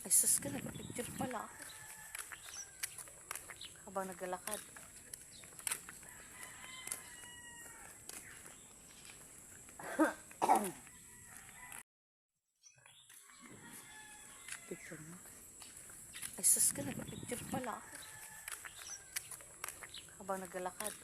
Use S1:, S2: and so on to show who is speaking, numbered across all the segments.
S1: Ay sus ka, nagpa-picture pala ako. Habang naglalakad. Picture mo. Ay sus ka, nagpa-picture pala ako. Habang naglalakad.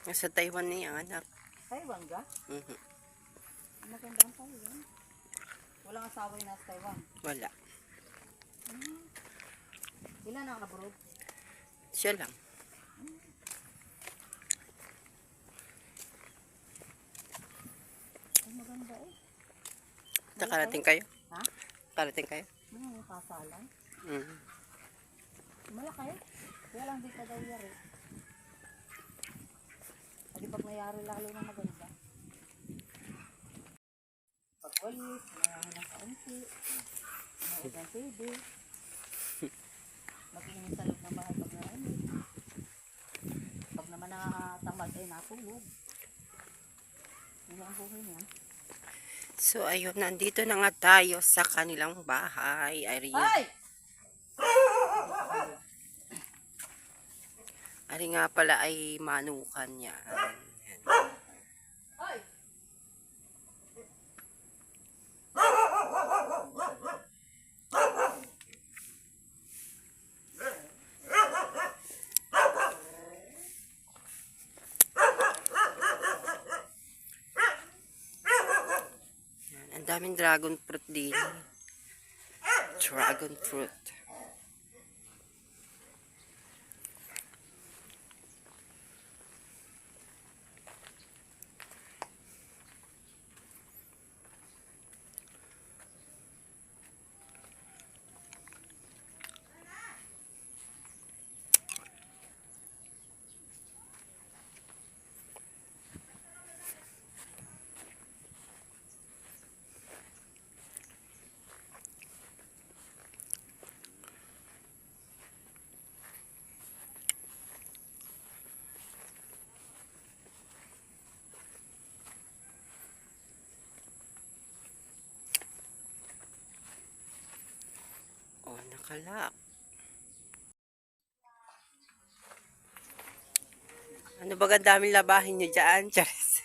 S2: Nasa Taiwan niya, anak.
S1: Taiwan ka? Maganda ang Taiwan. Walang asawa yung nasa Taiwan?
S2: Wala.
S1: Ilan ang abroad?
S2: Siya lang.
S1: Ay, maganda eh.
S2: Nakarating kayo?
S1: Ha?
S2: Nakarating kayo?
S1: Yung kasalan. Malaki. Kaya lang di ka daw yari. Hindi pag nayari lalo na maganda. Pagwalis, mayahan ng kaunti, manood ng TV, mag-inis sa loob ng bahay pag nainit. Pag naman nakatamad ay natulog. Yun ang buhay niya.
S2: So, ayun, nandito na nga tayo sa kanilang bahay. Irene.
S1: Ay!
S2: Ari nga pala ay manukan niya.
S1: Hoy!
S2: Ang daming dragon fruit din. Dragon fruit. Oh, nakalak. Ano ba ang daming labahin nyo dyan, Charis?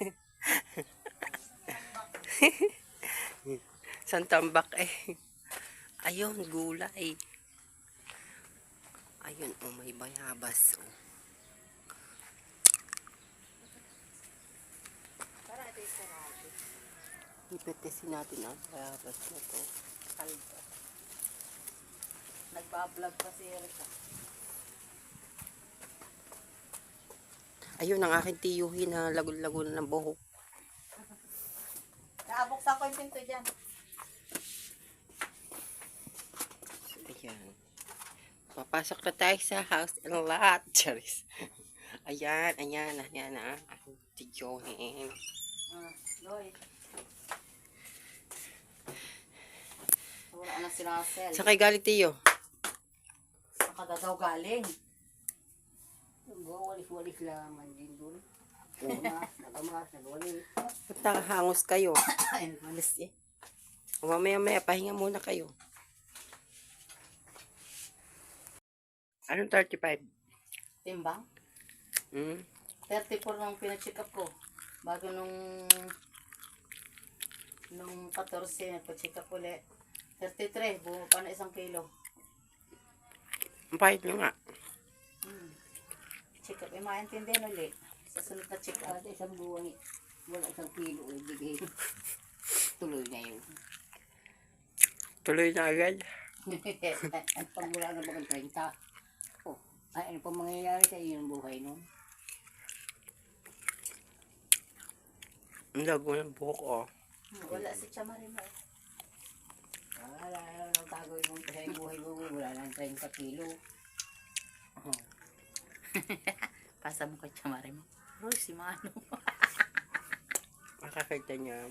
S2: Santambak eh. Ayun, gulay. Ayun, oh, may bayabas. Oh. Ipetisin natin ang bayabas na to.
S1: Kalba. Nagbablog pa si Erika.
S2: Ayun, ang aking tiyuhin na lagun-lagun ng buhok.
S1: Naabuksan ko yung pinto dyan.
S2: Ayan. Papasok na tayo sa house and lot. Charis. Ayan, ayan, ayan na. Aking tiyuhin.
S1: Loy. Wala na si Russell.
S2: Saan kayo galing, tiyo?
S1: Saan ka daw galing?
S3: Walis-walis laman din doon. Nakamas, nagwalis.
S2: Ba't nakahangos kayo?
S1: Ayun, malis eh.
S2: O mamaya-maya, pahinga muna kayo. Anong 35?
S1: Timbang?
S2: Hmm?
S1: 34 nung pina-check up ko. Bago nung 14, nagpa-check up ulit. 33, bumo pa na 1 kilo.
S2: Ang pahit nyo nga.
S1: Check up, maintindihan ulit. Sa sunod na check up.
S3: At isang buwan, wala 1 kilo, ibigay. Tuloy na yun.
S2: Tuloy na agad.
S3: At pag wala na bagang 30, oh, ay ano pa mangyayari sa iyo ng buhay nun?
S2: Ang lago ng buhok, oh.
S1: Wala si Chamarima.
S3: Wala na lang tagoy mo sa iyong buhay mo, wala na 30 kilo. Oh.
S1: Pasa mo kay Chamarima. Roy, si Mano.
S2: Makakita niya.